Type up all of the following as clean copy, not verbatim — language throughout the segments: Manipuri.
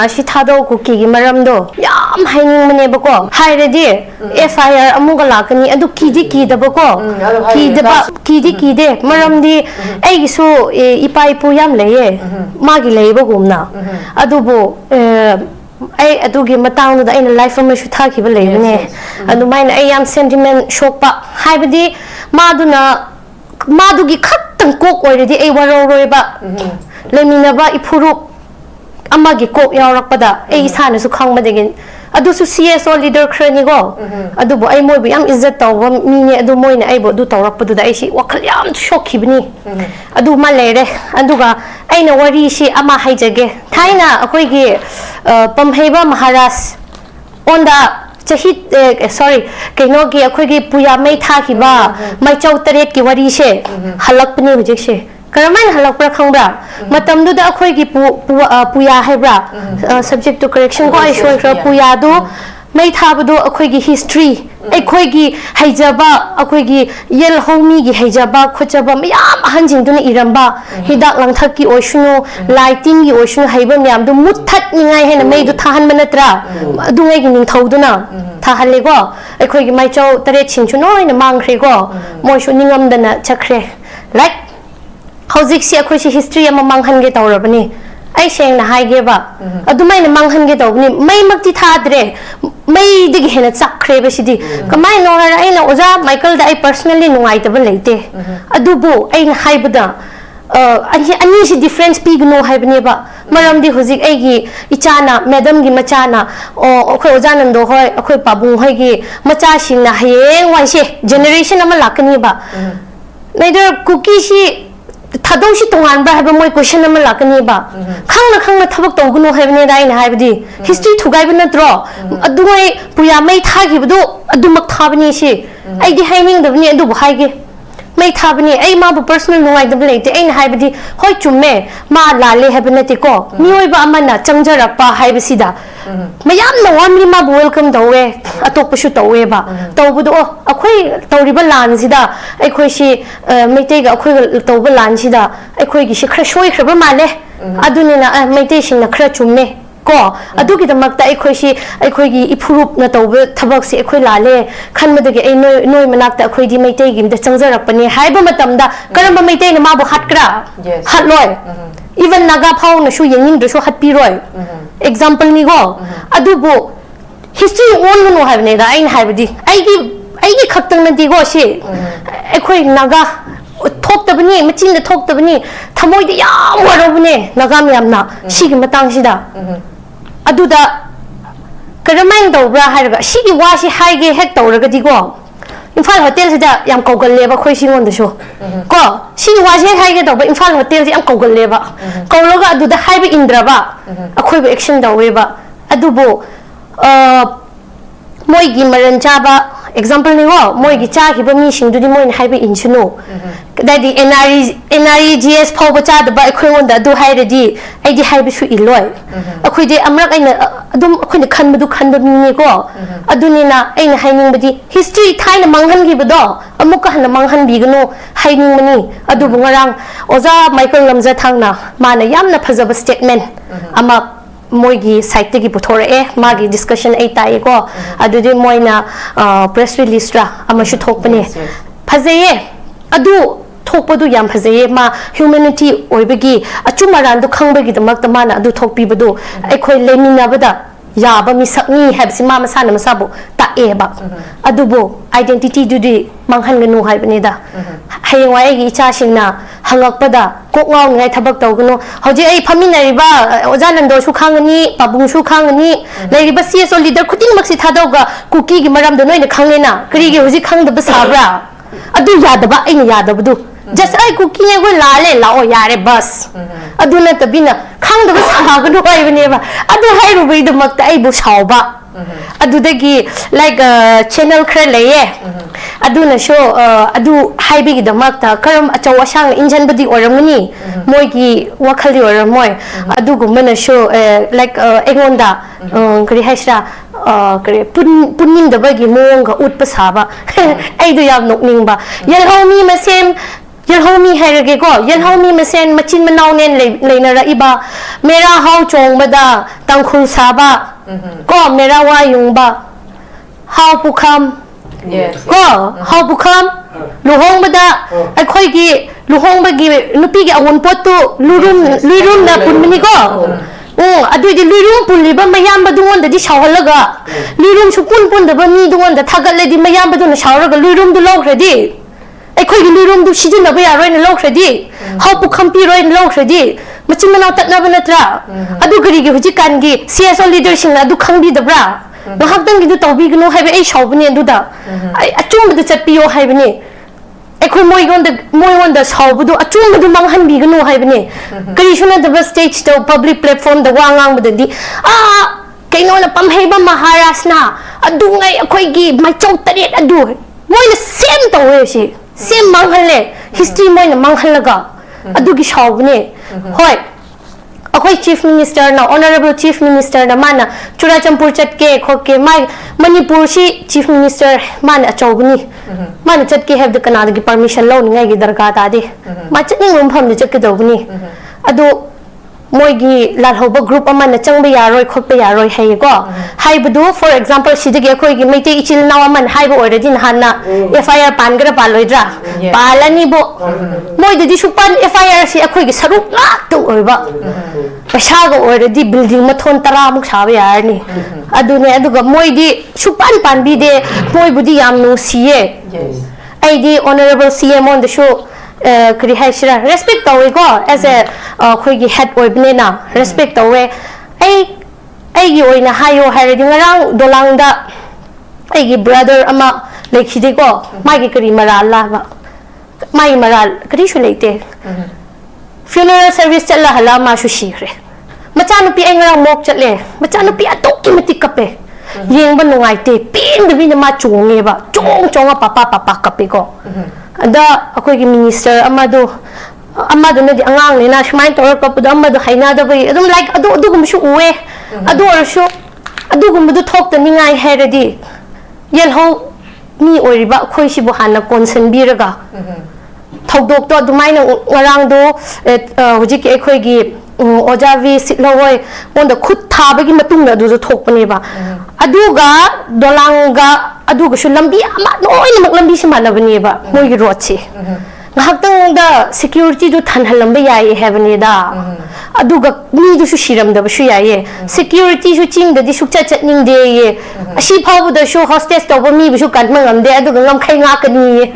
ashi thado kuki gi maramdo yam haining mane bako hairedi FIR amuga lakani adu kidi da bako kidi de maramdi ai gisu ipai pu yam leye magi leyba gumna adubo ai adugi matang da ina life ma shu thaki ba leyne adu maina ai yam sentiment shock pa haibadi madugi khattang kok oiredi ai waro roiba lemina ba ipuru amagi kok yaurakpada ai isana su khangmadegin adu su CSO leader khrani go adu bo ai moi bi am izzat tawba mine adu moina ai bo du tawrakpadu da ai si wakhal yam shokhibni adu ma lere aduga aina wari si ama haijage thaina akoi gi pamheiba maharaj onda chahit sorry kaino gi akoi gi puya mai thakiba mai chau taret ki wari se halakpni hujik se Karaman halak pra khangba matam du da akhoi gi puya haibra subject to correction ko ai shoi kra puya du mai thab du akhoi gi history akhoi gi haijaba akhoi gi yel homi gi haijaba khochaba mayam hanjing du na iramba hidak langthak ki oishunu lighting gi oishunu haiba myam du muthat ningai hena mai du thahan manatra du ngai gi ning thau du na thahalle go akhoi gi mai chau tare chinchu noi na mangkhre go moi shu ningam dana chakre like Howzik si ako si history ama manghan ge tawrabani ai seng na haige ba adumai na manghan ge tawbani mai makti thadre mai dig hena chakre ba sidi kamai no har ai na oza Michael da ai personally nungai ta ba leite adubo ai na haibada ani si difference pig no haibani ba maram di huzik ai gi ichana madam gi machana o khoi oza nando hoi khoi pabung hoi gi macha sing na hayeng wai se generation ama lakani ba neither cookie si thadong si tongan ba haba moi question ama lakani ba khangna thabak tawguno haibne dai na haibdi history thugai ba natro adumai puya mai thagi budu adumak thabani si ai di haining dabni adu haige mai thabani ai ma bu personal nuai dab leite ai na haibdi hoi chumme ma lale habnati ko mioi ba amana changjara pa haibsida mayam na wamri ma welcome dawe atop shu tawe ba tawbudu akhoi tawriba lan sida akhoi si meite ga akhoi tawba lan sida akhoi gi shi khra shoi khra ba male adunina meite sing na khra chumme ko adugi da makta akhoi si akhoi gi ipurup na tawba thabak si akhoi lale khanmada gi ai noi manakta akhoi di meite gi da changjarak pani haiba matamda karamba meite na ma bu hatkra hatloi even naga phau na shu yenging do shu hatpi roi example ni go adubo history on no have ne da ain habdi aigi khaktang na di go si ekhoi naga thok tabani machin da thok tabani thamoi da yam warobne naga myam na sigi matang sida aduda karamang dobra harga sigi wa si haige hek tawraga di go Imphal hotel sida yam kogal leba khoi singon da sho ko sigi wa si haige doba Imphal hotel si yam kogal leba kawloga aduda haiba indra ba akhoi ba action da weba adubo moi gi maran cha ba example ni wo moi gi cha ki ba mi sing du di moi haiba inchuno da di NREGS phau ba cha da ba akhoi won da du haire di ai di haiba su iloi akhoi de amrak aina adum akhoi ne khan ba mi ko aduni na aina haining ba di history thaina manghan gi ba do amuka hana manghan bi gno haining mani adu bungarang oza Michael lamza thangna mana yamna phajaba statement ama moigi site gi puthora magi discussion ai tai ko adudi moina press release ra ama shu thokpani phajaye adu thokpadu yam phajaye ma humanity oibagi achumaran du khangbagi damak tamana adu thokpi badu aikhoi lemina bada yaba mi sakni habsi ma masana masabu ta eba adubo identity dudi manghan ganu haibani da hayawai gi cha singna hangakpada kokngaw ngai thabak tawgno hoji ai phaminari ba ojanando shu khangani pabung shu khangani leiriba CSO leader khuting maksi thadawga cookie gi maram do noina khanglena kri gi hoji khangdaba sabra adu yadaba aina yadabdu just ai cookie ne go lale lao yare bas aduna tabina khangdaba sagano aibane ba adu hairu bai da makta ai bu sauba adudagi like channel khra leye aduna show adu haibigi da makta karam achaw asang injan badi oramani moigi wakhali oramoi adu gumana show like engonda kari haisra kari punning da bagi monga utpa saba ai du yam nokning ba yel homi masem ยันเขามีให้ระเกก็ยันเขามีมาเซนมาชินมานาวเน้นเลยนะระอีบาเมราเฮาจงมาดาตังคุลซาบะก็เมราวายุงบะเฮาปุคำก็เฮาปุคำลูกห้องมาดาไอ้ค่อยกี่ลูกห้องมากี่นุปีกี่อาวุธปตุลุรุ่มนะปุ่นมันนี่ก็อดูดิลุรุ่มปุ่นเลยบ้ามายามบดูวันเดียวชาวละก็ลุรุ่มชุปุ่นเดี๋ยวมีดูวันเดียวถ้ากันเลยดิมายามบดูนะชาวละก็ลุรุ่มดูโลกเลยดิไอ้คนลุรุ่มดูชิจินนะไปอะไรในโลกเลยดิเฮาปุคำปีอะไรในโลกเลยดิมาชิมมันเอาตัดน้ำมันตราอดูกรีกี่หุ่นจิกันกี่ CSO leadership นะดูขังดีดับราเราหักตั้งกี่ดูตัวบีกันโน้ให้ไปไอ้ชาวบ้านเนี่ยดูด่าไอ้จุ่มมันจะจัดปีโอให้ไปเนี่ยไอ้คนมวยวันเดชาวบ้านดูจุ่มมันดูมังหันบีกันโน้ให้ไปเนี่ยกรีชนะ the stage the public platform the ว่างมันดีแกโน่นปั๊มให้บ้ามหาราชนะดูไงไอ้คนกี่ไม่เจ้าตะเรียดดูมวยน่ะเซมตัวเลยสิเซมมังหันเลย history มวยน่ะมังหันละก็ดูกี่ชาวบ้านเนี่ยเฮ้ยอาคุย Chief Minister นะ Honorable Chief Minister นะมันนะจุฬาจัมพูจัดเกะขอเกะไม่มันนี่ปูชี Chief Minister มันนะเจ้าบุญนี่มันจัดเกะ have the ขนาดกี่ permission เล่านี่ไงกี่ดรการตาดิมันจัดนี่งุ่มพร้อมจะจัดเกะเจ้าบุญนี่อะดูมวยกี่ลาหัวบกรุ๊ปมันนะจังไปยารอยคบไปยารอยให้ก็ให้ไปดู for example สิเด็กคุยกี่ไม่ตีอิชิลนาว่ามันให้ไปอวยดินหันนะ FIR ปานกระปานลอยจ้าปาลันนี่บ่มวยดิชุปัน FIR สิคุยกี่สรุปลักตัวอวยบ่ประชาก็อวยดิ building มาทนตรามุกชาวไปยานี่อะดูเนี่ยดูกับมวยดิชุปันปานบีเดมวยบุดียามนูซีเอไอดี honorable CM on the showคือให้ชิระ respect ตัวเองก็ as a คุยกี่ head อวยเป็นน่ะ respect ตัวเองไอ้กี่อวยนะให้โอให้ดิงร่างโดลังดาไอ้กี่ brother อามาเล็กชิดก็ไม่กี่กรีมาราลละบ่ไม่มาราลกรีชุเล็กเต funeral service จัดละหล่ามาชุชีเลยมาจานุปีเองร่างมกจัดเลยมาจานุปีอตุกิมติกับเปยิงบันนงไอเตปีนเดี๋ยวนี้มาจุงเงี้ยบ่จุงอ่ะป้ากับเปก็ada aku lagi minister amado na di angang ni na shmain to ko pud amado haina da bai adum like adu gum shu uwe adu gum du thok ta ni ngai he ready yel ho mi ori ba khoi si bo hana konsen bi raga thok dok to dumai na ngarang do hoji ke khoi gi ojavi sitloi on da khut tha ba gi matung na du thok pani ba adu ga dolanga adu ga shu lambi ama noi na mak lambi si mana bani ba moi gi road si ngahak tang da security du than halam ba yai he bani da adu ga ni du shu shiram da ba shu yai security shu ching da di shu cha chat ning de ye ashi phau bu da shu hostess to ba mi bu shu kan ma ngam de adu ga ngam khai nga ka ni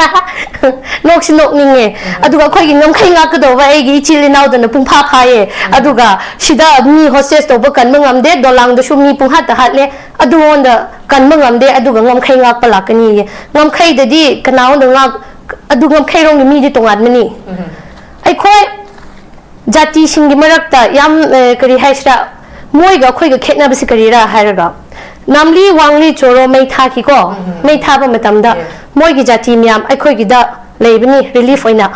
nok si nok ning ye adu ga khoi gi ngam khai nga ka do ba ai gi chili naw da na pung pha pha ye adu ga shida mi hostess to ba kan ma ngam de dolang da shu mi pung hat da hat le adu on da kan ma ngam de adu ga ngam khai nga pa la ka ni ye ngam khai da di kanaw da nga adu ngam khai rong ni mi di tongat ma ni ai khoi jati singi marakta yam kari haisra moi ga khoi ga khetna bisi kari ra hairaga namli wangli choro mai tha ki ko mai tha ba matam da moi gi jati myam ai khoi gi da leibani relief oina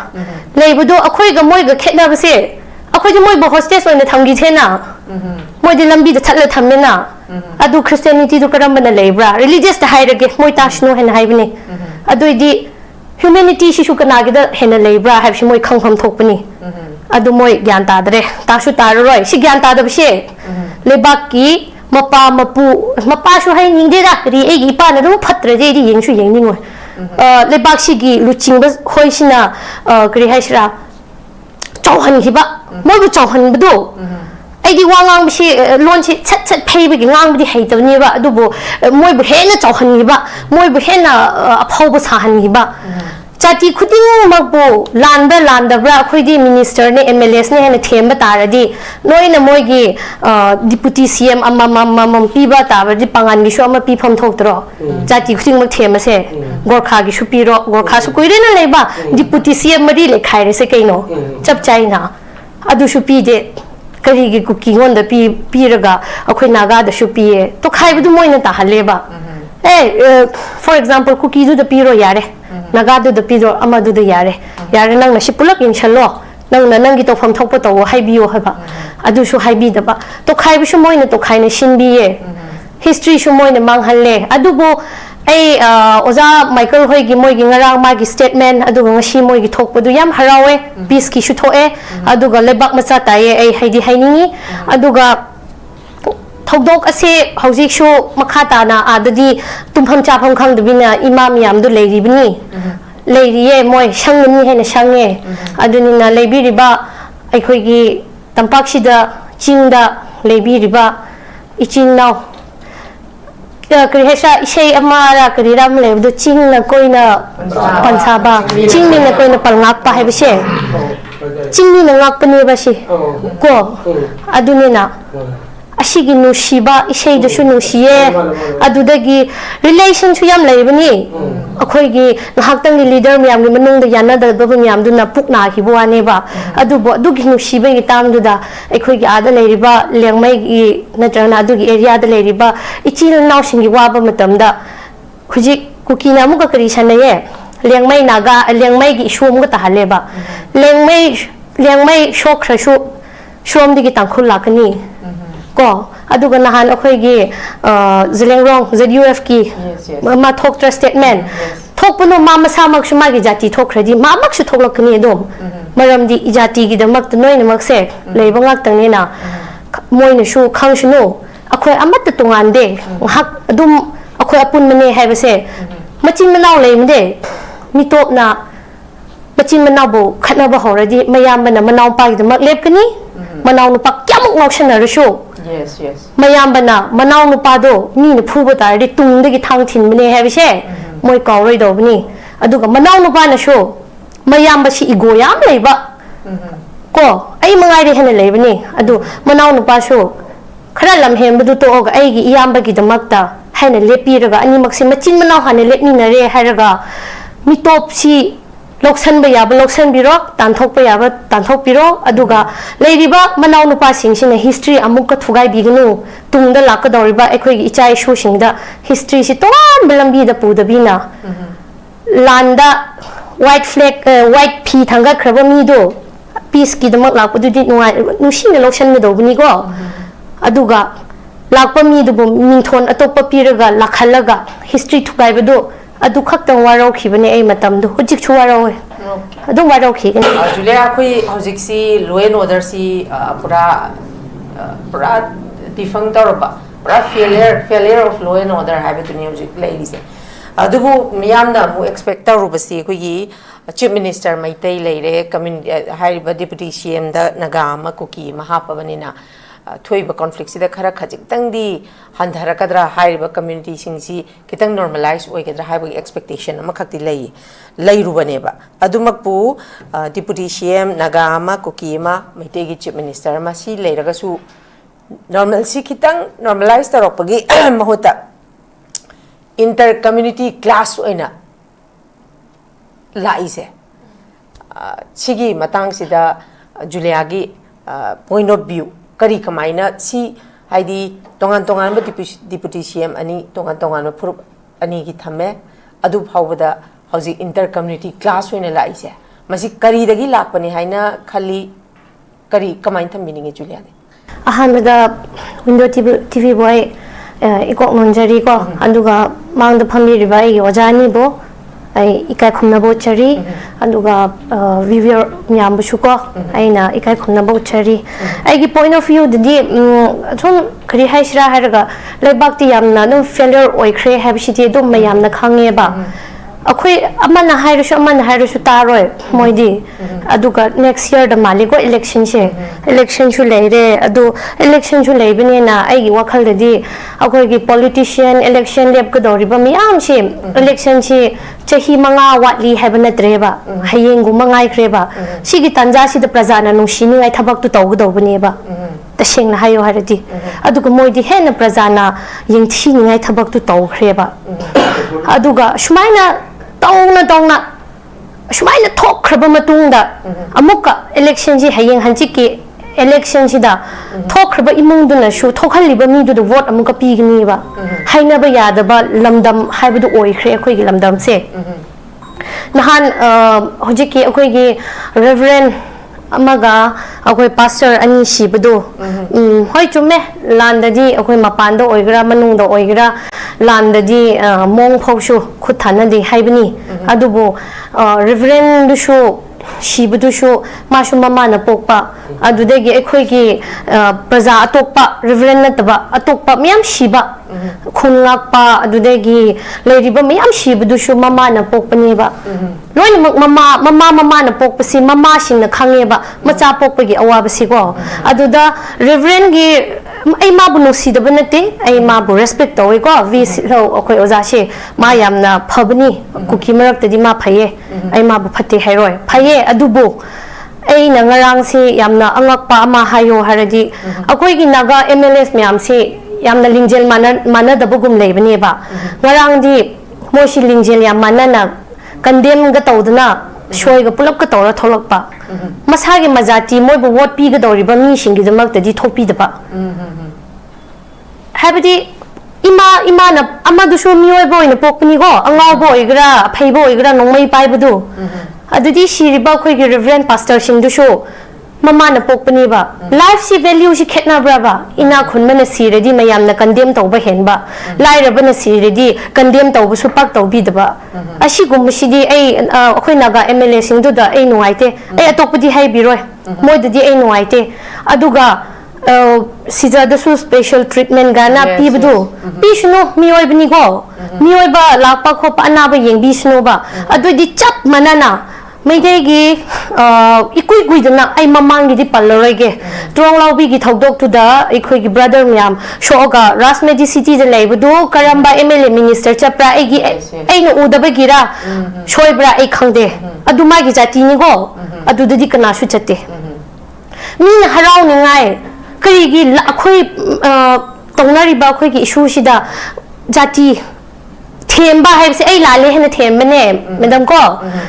leibudo akhoi ga moi ga khetna bisi akhoi ji moi bo hostess oina thamgi thena moi di lambi da thatla thammena adu christianity du karam bana leibra religious da hairage moi ta shno hen haibani adu di humanity shi shu kana gi da hen leibra haib shi moi khangpham thokpani adu moi gyan ta dre ta shu ta roi shi gyan ta da bse lebak ki mapa shu hai ning de da ri e gi pa na ru phatre de di yeng shu yeng ning oi lebak shi gi luching ba hoi shina kri hai shra chauhan hi ba moi bu chauhan bu do ai di wangang bi shi lon chi chat phei bi gi ngang bi hei taw ni ba adu bu moi bu he na chauhan hi ba moi bu he na aphau bu sa han hi ba chati khuding magbo landa bra khoi di minister ne MLS ne hena them ba taradi noi na moi gi deputy CM amma pi ba ta ba di pangan gi sho ma pi phom thok tro chati khuding mag them se gorkha gi shu pi ro gorkha su koi re na leba deputy CM mari le khai re se kaino chap chai na adu shu pi de kari gi kuki ngon da pi raga akhoi naga da shu pi e to khai bu du moi na ta haleba for example cookie du da pi ro yare naga du da pi ro ama du da yare nang na shi pulak in chalo nang gi to phom thok pa to hai bi yo ha ba adu shu hai bi da ba to khai bu shu moi na to khai na shin bi ye history shu moi na mang hal le adu bo ai oza Michael hoi gi moi gi ngarang ma gi statement aduga ngashi moi gi thok padu yam harawe peace ki shu thoe aduga lebak macha taye ai haidi haini aduga thokdok ase hojik shu makha ta na adadi tumpham chapham khang dubina imam yam du leiri bini leiriye moi shangni hena shange aduni na leibi riba ai khoi gi tampak sida chingda leibi riba ichin naw kri hesa isei amara kri ram lebdu chingna koina pansaba chingni na koina palngak pa hebse chingni na ngak pani ba si ko aduni na ashigi nushiba isei du shu nushiye adudagi relation chu yam leibani akhoi gi nahaktang leader myam gi manung da yana da ba myam du na pukna hi buane ba adu bo du gi nushiba gi tam du da akhoi gi ada leiriba lengmai gi natrana adu gi area da leiriba ichil naw sing gi waba matam da khuji kuki na mu ka kari sanaye lengmai naga lengmai gi shom ga ta haleba lengmai shok khashu shom digi tangkhul lakani ko aduga nahan akhoi gi zilengrong ZUF ki ma thok tra statement thok puno ma masa mak shuma gi jati thok radi ma mak shu thok lakni dom maram di ijati gi damak noi namak se leiba ngak tang ni na moi na shu khang shu no akhoi amat tungan de hak adum akhoi apun mane hai base machin manaw leimde mi top na machin manaw bo khatna ba horadi mayam bana manaw pa gi damak lep kani manaw nu pak kyamuk ngok shana ru shu Yes, yes. Mayam bana manaw nu pa do mi nu phu ba tar di tung de gi thang thin bane hai base moi kaw roi do bani aduga manaw nu pa na shu mayam ba si igo yam leiba ko ai mangai de hena leibani adu manaw nu pa shu khara lam hem bu to ga ai gi iyam ba gi damak ta haina lepi raga ani mak se machin manaw hane lepni na re haraga mi top si loksan ba yaba loksan biro tanthok pa yaba tanthok biro aduga leiriba manaw nu pa sing sina history amuk ka thugai bignu tungda lak da riba ekhoi gi ichai shu singda history si toran balambi da pu da bina landa white flag white p thanga khraba mi do peace ki damak lak pu di nuai nu sing loksan mi do buni go aduga lakpa mi du mingthon atop pa piraga lakhalaga history thugai ba do adu khaktang warau khibane ai matam du hujik chu warau adu warau khi gani Julia khoi hojik si law and order si pura defang tarba pura failure of law and order have to new ladies adubu miyam na mu expect taruba si khoi chief minister maitai leire community hariba deputy CM da Naga-Kuki mahapabani na thoiba conflict sida khara khajik tangdi handhara kadra hariba community singsi kitang normalize oi kadra haiba expectation ama khakti lei rubane ba adumakpu deputy CM Naga-Kuki ma maitei gi chief minister ma si leiraga su normal si kitang normalize tarokpagi mahuta inter community class oina laise sigi matang sida Julia gi point of view kari kamaina si haidi tongan ba deputy CM ani tongan phurup ani gi thame adu phawda hauji inter community class hoina laise masi kari dagi lakpani haina khali kari kamain thambini Julia ni ahamada window TV boy ikok nonjari ko aduga mangda phambi riba ai ojani bo ai ikai khumna bo chari aduga viewer nyam bu shuko aina ikai khumna bo chari ai gi point of view di thon khri haisra haraga lebak ti yamna no failure oi khre have shi do mayam na khange ba akhoi amana hairu taroi moidi aduga next year da maligo election shu leire adu election shu leibine na ai gi wakhal da di akhoi gi politician election leb ka dori ba miyam shi election shi chahi manga watli habana treba hayeng gu mangai kreba sigi tanja si da prajana nu shini ngai thabak tu tawgu do bane ba taseng na hayo harati aduga moidi hena prajana yengthi ngai thabak tu taw kreba aduga shumaina tawna shumaina thok khraba matungda amuka election ji hayeng hanchi ki election sida thok khraba imung du na shu thokhali ba mi du da vote amuka pigni ba haina ba yada ba lamdam haibu du oi khre khoi gi lamdam se nahan hojiki akoi gi reverend amaga akoi pastor ani shibadu hoi chume landadi akoi mapanda oigra manungda oigra landadi mong phawshu khuthana di haibani adubu reverend dushu shibudushu mashu mama na pokpa adudagi ekhoigi praja atokpa reverend nataba atokpa miyam shiba khunngakpa adudagi leiriba miyam shibudushu mama na pokpani ba loina mama na pokpasi mama singna khangeba macha pokpagi awabasi ko aduda reverend gi ai ma bu nusidaba nate ai ma bu respect tawi ko vi akhoi oja she ma yamna phabani kuki marak tadi ma phaye ai ma bu phate hairoi phaye adubu ai na ngarang si yamna angakpa ama hayo haradi akoi gi naga mls myam si yamna lingjel mana dabugum leibani ba ngarang di moshi lingjel yam manana condemn ga tawdana shoi ga pulap ka tawra tholakpa masagi majati moi bu vote pi ga doriba mi singi damak tadi thopi daba habidi ima na amadu shu mioi boy na pokpani go angau boy gra phai boy gra nongmai pai budu adudi shiriba khoi gi reverend pastor sing du shu mama na pokpani ba life si value si khetna bra ba ina khunma na si ready mayam na condemn tawba hen ba lai raba na si ready condemn tawbu su pak tawbi daba ashi gum si di ai khoi naga mla sing du da ai nuaite ai atokpudi hai biroi moi dadi ai nuaite aduga siza da su special treatment gana pibdu pishno mioi bni go mioi ba lakpa kho pa na ba yeng bisno ba adu di chap manana mai gi ikui gui dana ai mamang gi di palloige trong lawbi gi thodok tu da ikoi gi brother myam shoga rasmedi city de leibudu karamba mla minister chapra ai gi ai no udaba gira shoi bra ai khangde adu ma gi jati ni go adu di kana shu chatte min harau ni ngai karigi akhoi tongnariba akhoi gi issue sida jati themba haibse ai lale hena thembane madam ko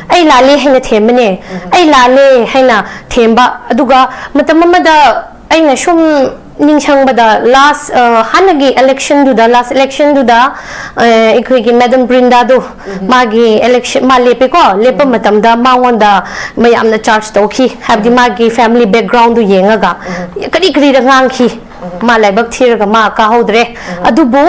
ai lale hena thembane ai lale hena themba aduga matam amada aina shum ningshangbada last hanagi election du da last election du da ikoi gi madam brinda do magi election ma lepe ko lepa matam da mangonda mayamna charge tawki habdi magi family background du yengaga kari kari da ngangki ma laibak thiraga ma ka hodre adubu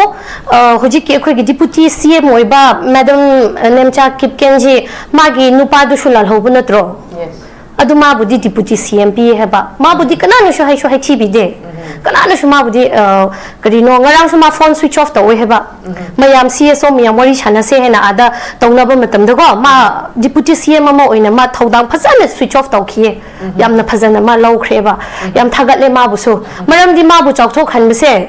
hoji ke khoi gi deputy cm oiba madam nemcha kipkenji magi nupa du shulal hobu natro yes adu ma budi deputy cm pi heba ma budi kana no sho hai chi bi de kana no sho ma budi kari no ngarang sho ma phone switch off tawai heba mayam cso miyam wari chana se hena ada tawna ba matam da go ma deputy cm ma oina ma thodang phajana switch off tawkhiye yamna phajana ma law khreba yam thagat le ma bu su maram di ma bu chawthok khan bse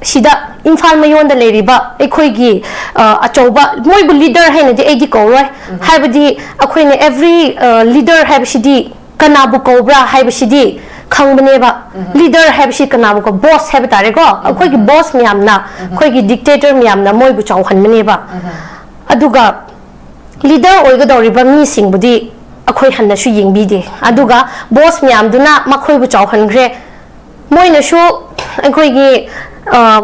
sida imphal mayon da leiriba ekhoi gi achauba moi bu leader haina di edi ko roi habdi akhoi ne every leader have shidi kana bu ko bra haib shidi khangbane ba leader have shi kana bu ko boss have tare ko akhoi gi boss miyam na akhoi gi dictator miyam na moi bu chaw khan mane ba aduga leader oiga doriba mi sing budi akhoi hanna shu yingbi de aduga boss miyam duna makhoi bu chaw khan gre moi na shu akhoi gi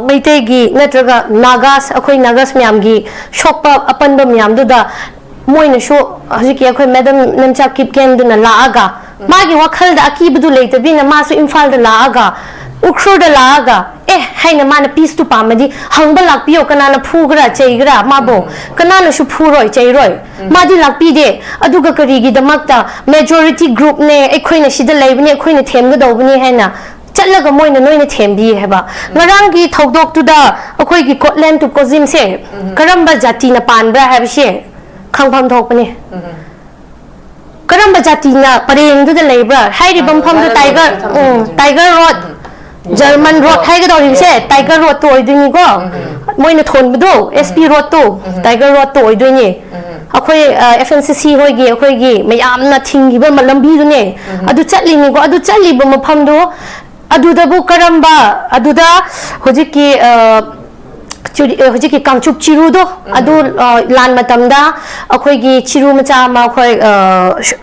maitegi natraga nagas akhoi nagas myam gi shoppa apanba myam du da moina sho hajiki akhoi madam namcha kipken du na laaga magi wakhal da akibdu leitabi na masu imphal da laaga ukhro da laaga haina mana piece tu pamadi hangba lakpiyo kana na phugra cheigra mabo kana na shu phuroi cheiroi madi lakpi de aduga kari gi damakta majority group ne akhoi na shida leibni akhoi na themga dawbni haina चलगा मोइना नोइना थेमबी हेबा ngaraंगी थौदोक तुदा अखोई gi कोटलैंड टू कोजिम से करंबा जाति ना पानब्रा हेबसे खंगफम थोकपने करंबा जाति ना परेंग दुदा लेब्रा हाइरि बमफम दु टाइगर रोड जर्मन रोड हाइगा दौरिसे टाइगर रोड तो ओइदुनी गो मोइना थोनबदो एसपी रोड तो टाइगर रोड तो ओइदुनी अखोई एफएनसीसी होगी अखोई मयामना थिंगिबा मलंबी दुने अदु चटलिनी गो अदु चटलिबा मफमदो अदुदबु करंबा अदुदा होजिकी होजिकी कांगचुप चिरुदो अदु लान मतमदा अखोईगी चिरु मचा मा अखोई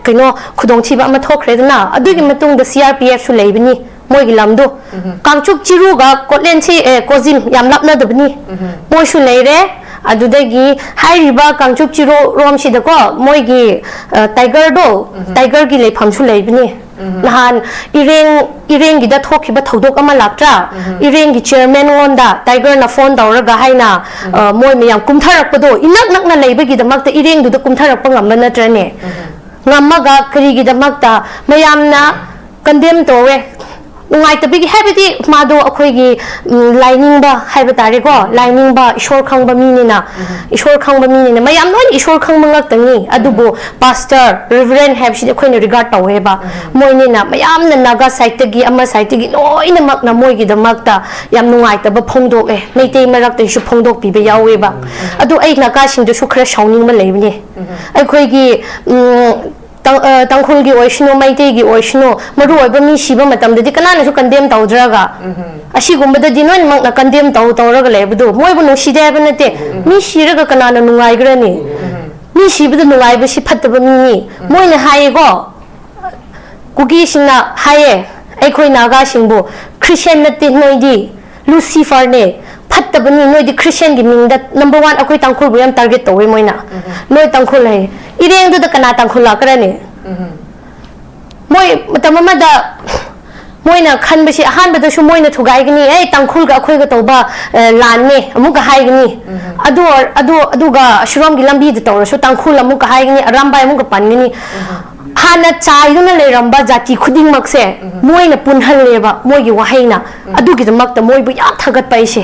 कइनो खुदोंथिबा अमा थोखरेदना अदुगी मतुंगदा सीआरपीएफ सु लेबनी मोइगी लमदो कांगचुप चिरुगा कोटलेन से कोजिम याम लापनादबनी मोइसु लेरे अदुदगी हाइरिबा कांगचुप चिरो रोम सिदको मोइगी टाइगर गी लेफामसु लेबनी nahan ireng gida thoki ba thodok ama laktra ireng gi chairman onda tiger na phone dauraga haina moi miyam kumtharak pado inak nak na leiba gi damak ta ireng du da kumtharak pa ngam na trane ngamaga kari gi damak ta mayam na condemn towe nungai tabigi habiti mado akhoi gi lining ba haiba tare ko lining ba ishor khang ba mini na mayam non ishor khang mangak tangi adubo pastor reverend have shi akhoi ne regard tawe ba moini na mayam na naga site gi ama site gi noi na mak na moi gi damak ta yam nungai tab phongdok meitei marak te shu phongdok pi ba yawe ba adu ai naga sing du shu khra shauning ma leibni akhoi gi tangkhulgi oishno maitegi oishno maru oiba mi shiba matamdadi kanana su condemn tawdraga ashigumbada dinon mak na condemn tawraga lebdu moibu nushide ba nate mi shiraga kanana nungai grani mi shibada nungai ba shi phattaba mi moina haye go kuki singna haye aikhoi naga singbu christian nate noidi lucifer ne phattabani noidi christian gi mingda number 1 akoi tangkhul bu yam target towe moina noi tangkhul hai ireng du da kana tangkhul la karane moi matamama da moina khan basi ahan bada shu moina thugai gni ei tangkhul ga akhoi ga toba lan ne amu ga hai gni adu ga shrom gi lambi da tawra shu tangkhul amu ga hai gni aram bai amu ga pan gni hana chai du na le ramba jati khuding mak se moina punhal leba moi gi wahaina adu gi mak ta moi bu ya thagat pai se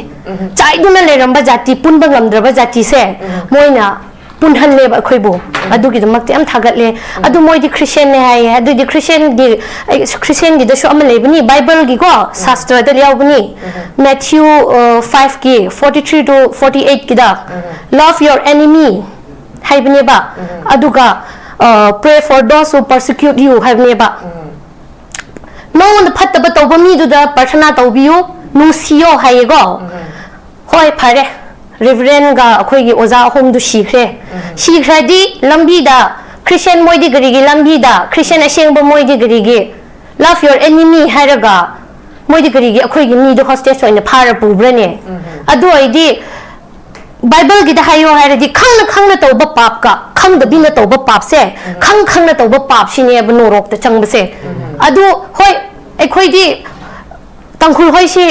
chai du na le ramba jati punba ngamdraba jati se moina punhan leba khoibo adu gi mak te am thagat le adu moi di christian ne hai adu di christian gi da shu am lebani bible gi go shastra da liaubani matthew 5 gi 43 to 48 gi da love your enemy hai bani ba adu ga pray for those who persecute you have neba no one phatta ba tawba mi du da prarthana tawbiyu nusiyo hai go hoi phare reverend ga akhoi gi oza hom du shikhre di lambi da christian moi di gari gi lambi da christian aseng ba moi di gari gi love your enemy haraga moi di gari gi akhoi gi mi du hostage oina phara pubrane adu ai di bible gi da hayo haira di khangna tawba pap ka khang da bina tawba pap se khangna tawba pap shine ba norok ta chang ba se adu hoi akhoi di tangkhul hoi si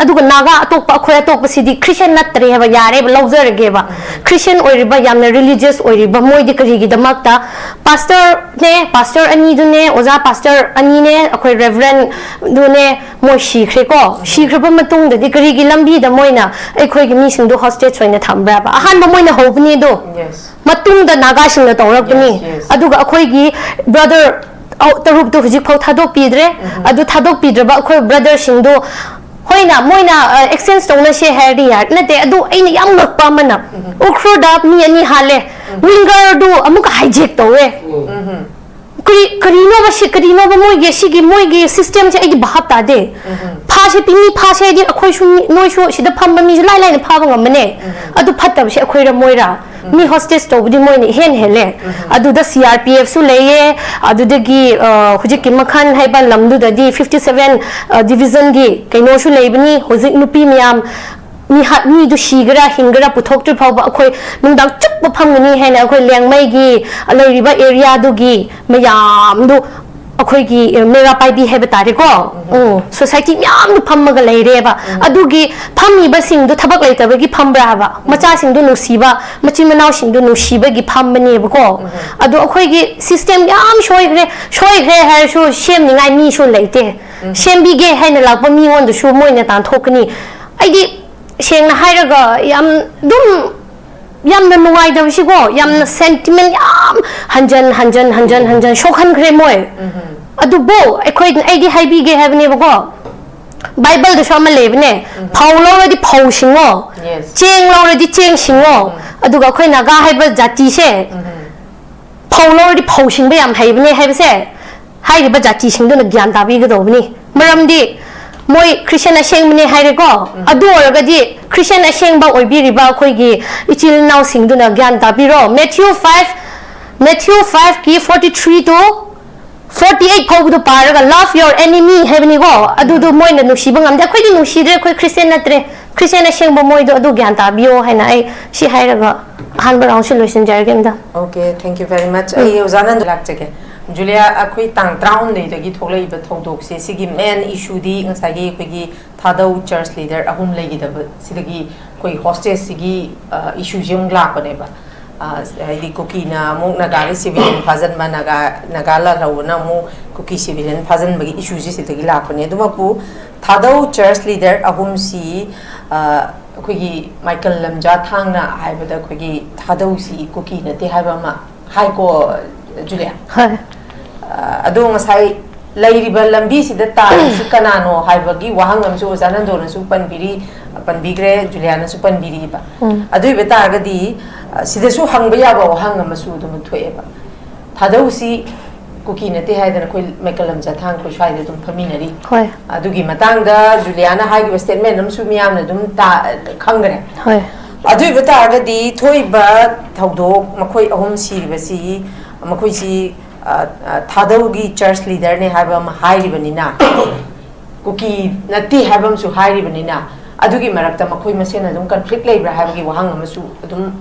aduga naga atokpa akhoi atokpa sidi christian natre haba yare ba lawzer ge ba christian oiriba yamna religious oiriba moi di kari gi damak ta pastor ani du ne oza pastor ani ne akhoi reverend du ne moi shikhre ko shikhre ba matung da di kari gi lambi da moina akhoi gi mi sing du hostage oina thambra ba ahan ba moina hobni do matung da naga sing na tawrak ni aduga akhoi gi brother tarup du hujik phau thadok pidre adu thadok pidra ba akhoi brother sing du hoina moina exchange tongna she heri yar nate adu aina yam ngakpa mana ukhro da mi ani hale winger du amuka hijack towe karino ba moi ge sigi moi ge system che ai bahap ta de pha se pini pha se di akhoi shu noi shu sida pham ba mi lai lai na pha ba ngamne adu phatta ba se akhoi ra moira mi hostage to budi moi ni hen hele adu da crpf su leye adu de gi hujik ki makhan haiba lamdu da di 57 division gi kaino shu leibani hujik nupi miam mi du shigra hingra puthok tu phau ba akhoi nungdang chup ba phamni hena akhoi lengmai gi aloriba area du gi mayam du akhoi gi mera pai bi heba tare ko society myam du phammaga leire ba adu gi phammi ba sing du thabak leita ba gi phambra ba macha sing du nusiba machi manau sing du nusiba gi phammani ba ko adu akhoi gi system yam shoi gre ha shu shem ni ngai mi shu leite shem bi ge haina lakpa mi won du shu moi na tan thokni ai di shengna hairaga yam na nuai da shi go yam na sentiment yam hanjan shokhan gre moi adu bo akhoi ai di haibi ge have ne go bible da shama lebne phaulo di phau singo cheng lo di cheng singo adu ga khoi naga haiba jati se phaulo di phau sing ba yam haibne haibse haiba jati sing do na gyan ta bi ga do bni maram di moi christian aseng mne haire ko adu oraga di christian aseng ba oibi riba khoi gi ichil naw sing du na gyan ta bi ro matthew 5 ki 43 to 48 phau du paraga love your enemy hebni go adu du moi na nusi bangam da khoi di nusi re khoi christian natre christian aseng ba moi du adu gyan ta bio haina ai si hairaga han ba raung si loisin jar gem da okay thank you very much ai ozanan lak chege Julia akhui tang traun de gi tholai ba thodok se sigi main issue di ngasai gi khoi thadau church leader ahum legi da sidagi khoi hostage sigi issue jung la pa ne ba di Kuki na mo naga civilian phazan ma nagala rauna mo Kuki civilian phazan ba gi issue ji sidagi la pa ne duma pu thadau church leader ahum si khoi Michael Lamja thang na hai ba da khoi thadau si Kuki na te hai ba ma hai ko Julia hai adu ngasai lairiba lambi sida ta si kanano haibagi wahang amsu zanando na su panbigre Juliana su panbiri ba adu be ta ga di sida su hangba ya ba wahang amsu dum thoe ba thadau si Kuki na te haidana khoi mekalam ja thang khoi shai de dum phaminari hoi adu gi matang da Juliana hai gi statement namsu miyam na dum ta khangre hoi adu be ta ga di thoi ba thodok makhoi ahum si ba si makhoi si Thadaugi church leader ne habam hairi banina Kuki nati habam su hairi banina adugi marakta makhoi masen adum conflict leibra habagi wahang amasu adum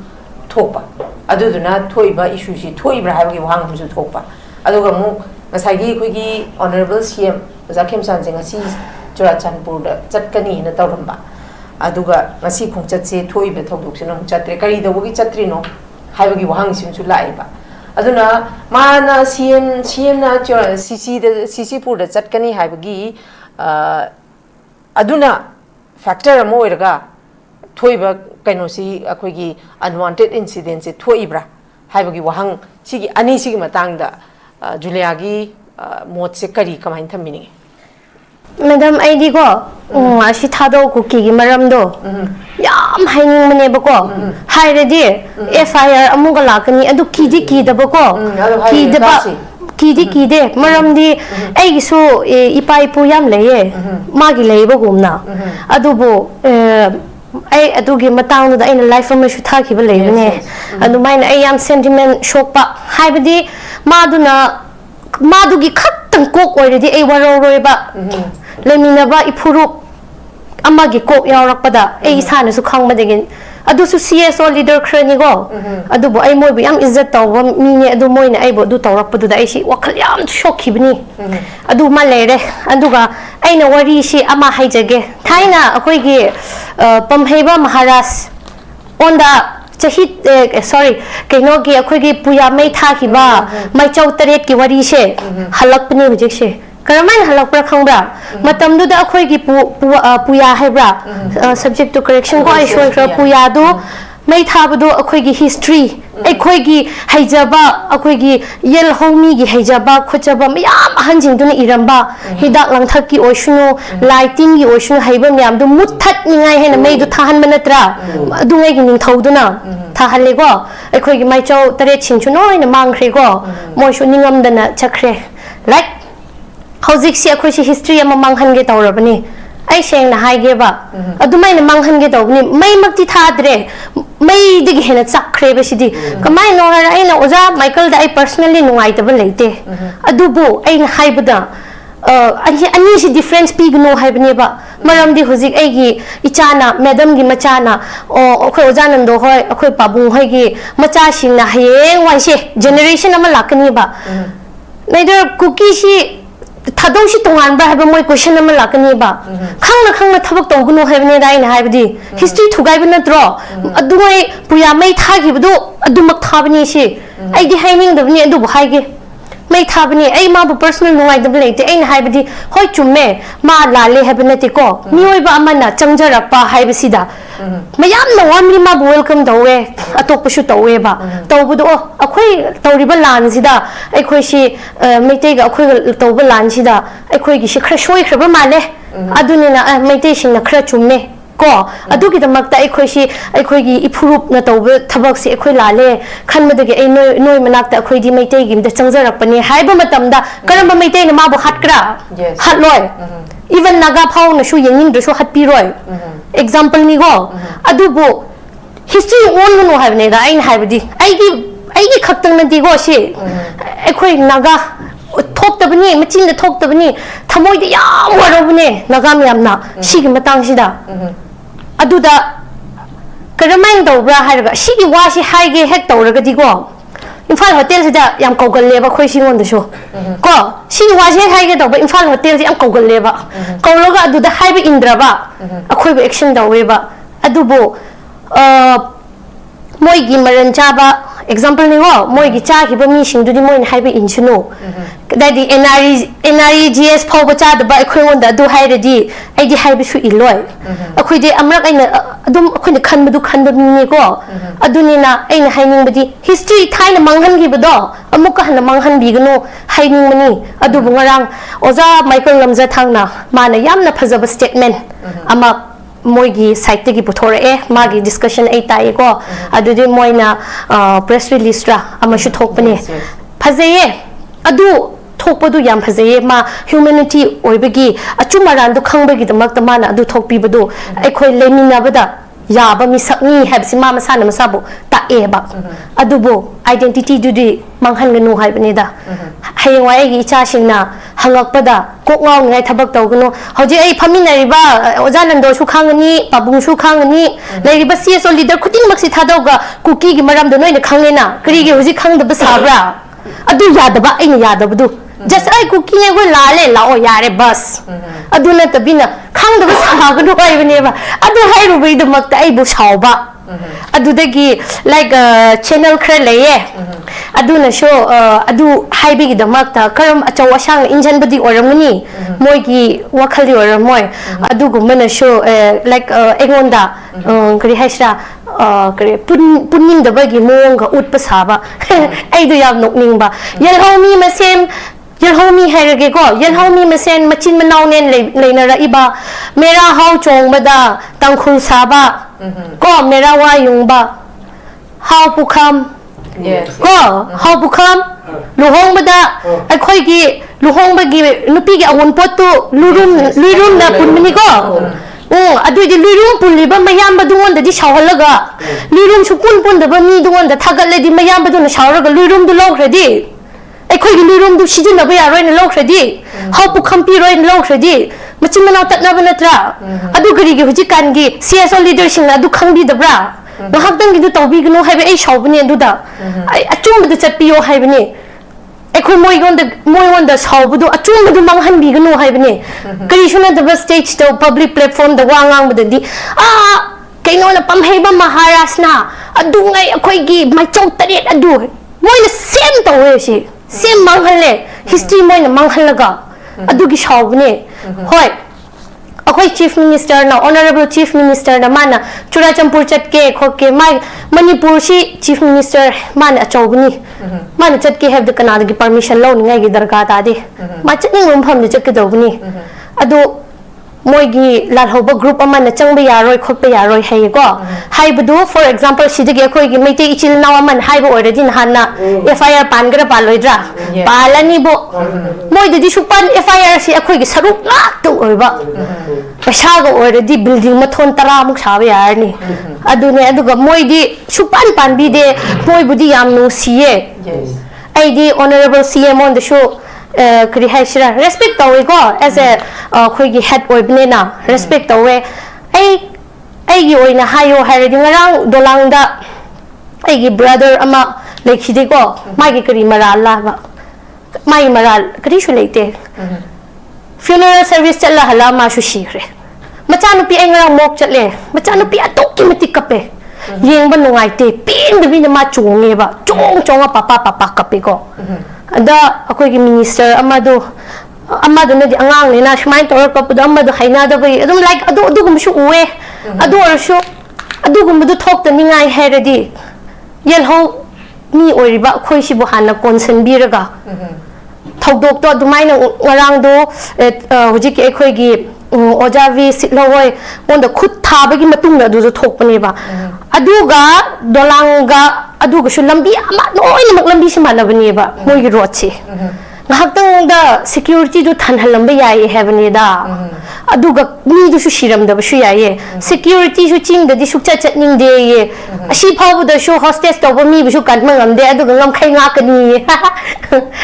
thokpa aduduna thoiba issue si thoibra habagi wahang amasu thokpa aduga mu ngasagi khoigi honorable CM Zakhem Sanjing asi Churachandpur da chatkani na tawramba aduga ngasi khongchat se thoiba thodok se nong chatre kari dawagi chatri no habagi wahang sim su laiba aduna mana CM na CC pur da chatkani haibagi aduna factor amo irga thoiba kaino si akhoi gi unwanted incident se thoibra haibagi wahang sigi ani sigi matang da Julia gi mot se kari kamain thamini Madam ID ko asi thadau Kuki gi maram do yam haining mane ba ko hairedi FIR amuga lakani adu kidi da ba ko kidi ba kidi maram di ai gi so ipai pu yam leye magi leba gumna adu bo ai adu gi matang da ina life ma shu thaki ba lebe ne adu main ai yam sentiment shock pa haibadi madu gi khattang kok oiredi ai waro roi ba lemina ba ipuruk amagi kok yaurakpada ai isana su khangmadegin adu su CSO leader khrani go adu bo ai moi bu yam izzat tawba mi ne adu moi na ai bo du tawrakpadu da ai si wakhal yam shock khibni adu ma lere adu ga ai na wari si ama haijage thaina akoi gi pamheiba maharaj onda chahi sorry kaino gi akoi gi puya mai tha khiba mai chau taret ki wari se halakpni hujik se Karaman halakpra khangbra matamdu da akhoi gi puya haibra subject to correction ko ai shoi puya do mai thabadu akhoi gi history akhoi gi haijaba akhoi gi yel homi gi haijaba khochaba mayam hanjing duna iramba hidak langthak ki oishunu lighting gi oishunu haiba myam du muthat ningai hena mai du thahan manatra adu ngai gi ning thauduna thahalle go akhoi gi mai chau tare chinchu noi na mangkhre go moi shu ningam dana chakre like Howzik si akhoi si history ama manghan ge tawrabani ai seng na hai ge ba adumai na manghan ge tawbani mai makti thadre mai dig hena chakre ba sidi kamai no har ai na oza Michael da ai personally nungai tabal leite adubu ai na haibada ani si difference pi gno haibani ba maram di hozik ai gi ichana madam gi machana akhoi oza nando hoi akhoi pabu hoi gi macha sing na hayeng wai se generation ama lakani ba neither Kuki si thadau si tongan ba haba moi question ama lakani ba khangna thabak tawgunu haibne dai na haibdi history thugai bna tro adumai puya mai thagi bdu adumak thabni si ai di haining dabni adu haige mai thabni ai ma bu personal nuai dab leite ai na haibdi hoi chumme ma lale habne ti ko nioi ba amana changjarak pa haibsida mayam na wamri ma welcome dawe atop shu tawe ba tawbudo akhoi tawriba lan sida akhoi si meite ga akhoi tawba lan sida akhoi gi shi khra shoi khra ba male adunina meite sing na khra chumme ko adugi da makta akhoi gi ipurup na tawba thabak si akhoi lale khanma da gi ai noi manak ta akhoi di meite gi da changjarak pani haiba matam da karamba meite na ma bu hatkra hatloi even naga phau na shu yengin do shu hatpi roi example ni go adubo history on no have ne da ain haibdi aigi khaktang na di go si akhoi naga thok tabani machin da thok tabani thamoi da yam warobne naga myam na si gi matang si da aduda karamang do bra harga si gi wa si haige hek tawraga di go Imphal Hotel sida yam kaugal leba khoi singon da sho ko sing wa je hai ge da ba Imphal Hotel si yam kaugal leba kaulaga adu da hai ba indra ba akhoi ba action da we ba adu bo moi gi maran cha ba example ni ho moi gi cha ki ba mi sing du di moi hai ba in chuno da di NREGS phau ba cha da ba akhoi won da du hai re di ai di hai ba su iloi akhoi de amrak aina adum akhoi ne khan ba du khan ba ni ko adu ni na aina hai ning ba di history thai na manghan gi ba do amuk ka na manghan bi gno hai ning mani adu bu ngarang oza Michael Lamza thang na ma na yam na phajaba statement ama moigi site gi puthore e magi discussion ai tai ko adu de moina press release ra ama shu thokpani phajaye adu thokpadu yam phajaye ma humanity oibagi achumaran du khangbagi damak ta mana adu thokpi badu ai khoi lemina bada yaba mi sakni habsi ma masana masabu ta e ba adu bo identity du di manghan gnu hai bani da hayawai gi cha singna hangak pada kok ngaw ngai thabak taw gnu hoji ai phaminari ba ojanan do su khangani pabung su khangani leiri ba CSO leader khuting maksi thadawga kuki gi maram do noina khanglena kri gi hoji khangda ba sabra adu yadaba ai yadabdu just ai kuki ne go lale lao yare bas adu na tabina khangda ba saganu ai bani ba adu hai ru bai da makta ai bu sauba adu dagi like channel khra leye adu na show adu haibi gi damakta karam achaw asang injan badi oramani moi gi wakhali oramoy adu gumana show like engonda kari haisra kari punin da bagi monga utpa saba ai du yam nokning ba yel homi masem yel homi hairage ko yel homi masen machin manaw nen leina ra iba mera hau chong bada tangkhul saba ko mera wa yung ba hau pukham ko hau pukham luhong bada akhoi gi luhong bagi nupi gi awon potu lurum na punmini ko adu di lurum punli ba mayam ba dungon da di shawalaga lurum su pun da ba mi dungon da thagal di mayam ba dun shawraga lurum du log redi akhoi gi lurum du sijin na ba ya roi na log redi hau pukham pi roi na log redi machin manaw tat na ba natra adu gari gi huji kan gi CSO leader sing adu khangbi da bra ngahakdang gi du tawbi gnu haibe ai shawbani adu da ai achum du chatpiyo haibani akhoi moi gonda shawbu du achum du manghan bi gnu haibani kari shuna da stage to public platform da wangang badadi kaino na pamhaiba maharashna adu ngai akhoi gi mai chau taret adu moi na same tawe si same manghanle history moi na manghalaga adu gi shawbani hoi akhoi chief minister na honorable chief minister na mana churachampur chatke khoke mai manipur si chief minister mana achawbani mana chatke have the kanada gi permission lo ngai gi darga ta de ma chatning rum pham de chatke dawbani adu moigi lalhoba group amana changba yaroi khotpa yaroi hai ko haibdu for example sidagi akhoi gi meite ichil naw aman haiba already hanna FIR pangra paloidra palani bo moidi di supan FIR si akhoi gi saruk lak tu oiba paisa go already building mathon tara muk sabe yarni adune aduga moidi supan panbi de moibudi yam nu siye aidi honorable CM on the show kari haishira respect tawe ko as a khoi gi head oibne na respect tawe ai gi oina hayo hairadi ngarang dolang da ai gi brother ama lekhide ko mai gi kari maral la ba mai maral kari shu leite funeral service chala hala ma shu shire macha nu pi ai ngarang mok chatle macha nu pi atok ki mati kape yeng ba nungai te pin de bi ma chunge ba chong papa kape ko ada akhoi gi minister amadu na di angang ni na shmai tor ka pud amadu haina da bai adum like adu gum shu uwe adu gum du thok ta ningai heradi yel ho mi oiriba akhoi si bu hana konsen biraga thokdok to dumai na ngarang do hoji ki akhoi gi ojavi sitlowoi on the khut thabagi matung na du thokpani ba aduga dolanga aduga shu lambi ama noina mak lambi si manabani ba moi gi rochi ngahaktang da security du thanhalamba yai hebani da aduga mi du shu shiram da shu ya ye security shu ching da di shu cha chat ning de ye ashi phaw da shu hostess to ba mi bu shu kan ma ngam de aduga ngam khai nga ka ni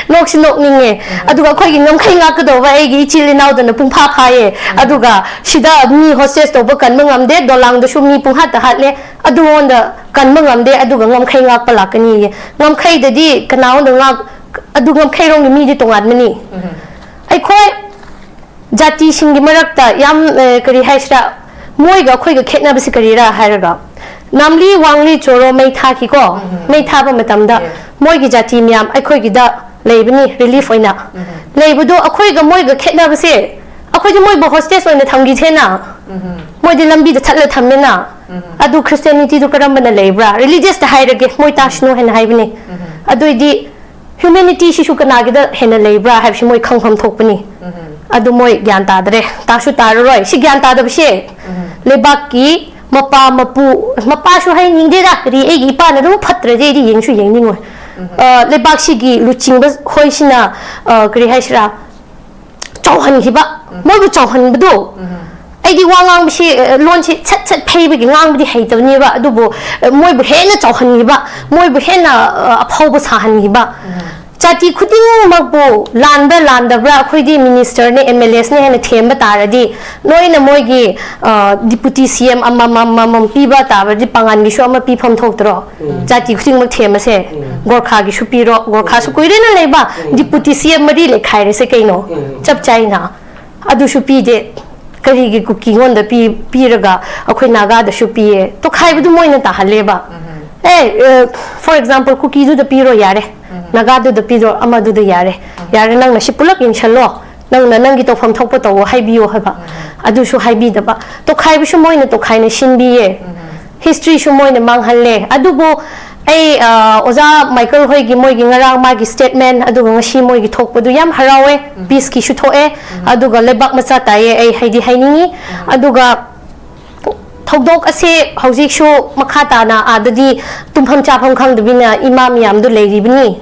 nok shi nok ning ye aduga khoi gi ngam khai nga ka do ba ai gi chili naw da na pung pha pha ye aduga shida mi hostess to ba kan ma ngam de dolang da shu mi pung hat da hat le adu on da kan ma ngam de aduga ngam khai nga pa la ka ni ye ngam khai da di kanaw da nga aduga ngam khai rong mi di tong at ma ni ai khoi jati singi marakta yam kari haisra moi ga khoi ga khetna basi kari ra hairaga namli wangli choro mai tha ki ko mai tha ba matam da moi gi jati myam ai khoi gi da leibani relief oina leibudo akhoi ga moi ga khetna basi akhoi ji moi ba hostess oina thamgi thena moi di lambi da thatla thammena adu christianity du karam bana leibra religious da hairage moi tashno hen haibani adu di humanity shi shu kana gi da hen leibra haib shi moi khangpham thokpani adu moi gyan ta dre ta shu tar roi si gyan ta da bse lebak ki mapa mapa shu hai ning de da ri e gi pa na ru phatra je ri yeng shu yeng ning lebak si gi luching ba hoi sina kri hai sra chauhan hi ba moi bu chauhan bu do ai di wangang bse lon si chat chat phei ba gi ngang bi hai taw ni ba adu bu moi bu he na chauhan hi ba moi bu he na aphau bu sa han hi ba Chati khuding magbo landa bra khoi di minister ne MLS ne hena them ba taradi noi na moi gi deputy CM amma pi ba ta ba di pangan gi shoma pi phom thok tro chati khuding mag them se gorkha gi shu pi ro gorkha su koire na leba deputy CM mari le khai re se kaino chap chai na adu shu pi de kari gi kuki ngon da pi raga akhoi naga da shu pi e to khai bu moi na ta haleba for example cookie do the piro yare naga do the piro amadu the yare nang na shipulak in shalo nang na nang gi to pham thok pa to hai biyo ha ba adu shu hai bi da ba to khai bi shu moi na to khai na shin bi ye history shu moi na mang halle adu bo ai oza michael hoi gi moi gi ngarang ma gi statement adu ga shi moi gi thok pa du yam harawe peace ki shu tho e adu ga lebak ma cha ta ye ai hai di hai ni adu ga thokdok ase hojik shu makhata na adadi tumpham chapham khang dubina imam yam du leiri bini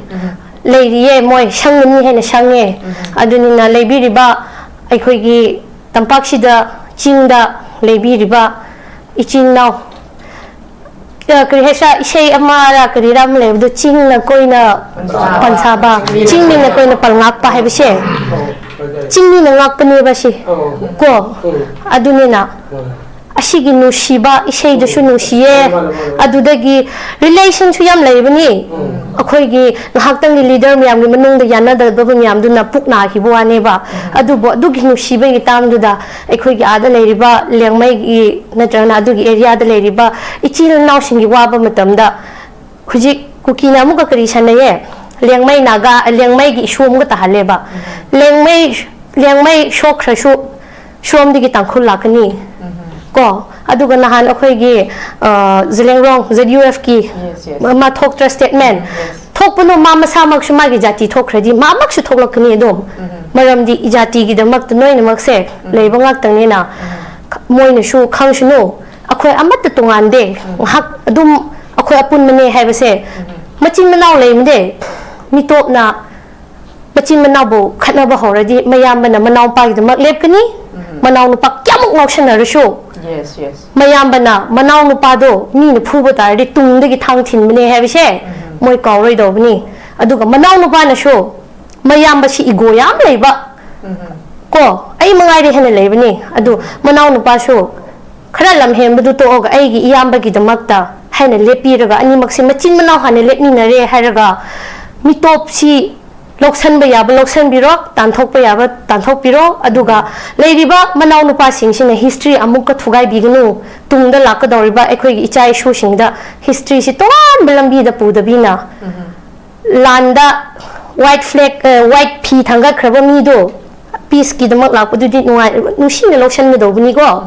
leiri ye moi shangni hena shange aduni na leibi riba aikhoi gi tampak sida chingda leibi riba iching naw kri hesa isei amara kri ram lebdu chingna koina pansaba chingni na koina palngak pa hebse chingni na ngak pani ba si ko aduni na ashigi nushiba isei du shu nushiye adudagi relation chu yam leibani akhoi gi nghaktang gi leader myam gi manung da yana da ba myam du na puk na hi bo ane ba adu bo du gi nushiba gi tam du da akhoi gi ada leiriba lengmai gi natrana adu gi area da leiriba ichil naw sing gi wa ba matam da khuji kuki na mu ka kari sanaye lengmai naga lengmai gi shom ga ta hale ba lengmai shokra shu shom digi tangkhul lakani ko aduga nahan akhoi gi zilengrong ZUF ki ma thok tra statement thok puno ma masa mak shuma gi jati thok radi ma mak shu thok lakni dom maram di ijati gi damak to noi namak se leiba ngak tang ni na moi na shu khang shu no akhoi amat tungan de hak adum akhoi apun mane haiba se machin manaw leimde mi top na machin manaw bo khatna ba horadi mayam bana manaw pa gi damak lep kani manaw nu pak kyamuk nok shana ru shu yes mayam bana manaw nu pa do ni na phu ba ta ri tung de gi thang thin mane haiba se moi kaw roi do bani aduga manaw nu pa na shu mayam ba si igo yam leiba ko ai mangai re hena leibani adu manaw nu pa shu khara lam hem bu to ga ai gi iyam ba gi damak ta haina lepi raga ani mak si machin manaw hane letni na re haraga mi top si loksan ba yaba loksan biro tanthok pa yaba tanthok biro aduga leiriba manaw nu pa sing sina history amuk ka thugai bignu tungda lak da riba ekhoi gi ichai shu sing da history si toran belambi da pu da bina landa white flag white p thanga khraba mi do peace ki damak lak du di nuai nu sing loksan mi do buni go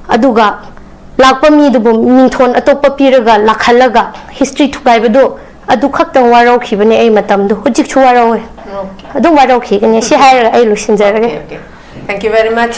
aduga lakpa mi du mingthon atop pa piraga lakhalaga history thugai ba do adu khaktang warau khibane ai matam du hujik chu warau adu warau khi gane si haira ai lu sinjarage okay thank you very much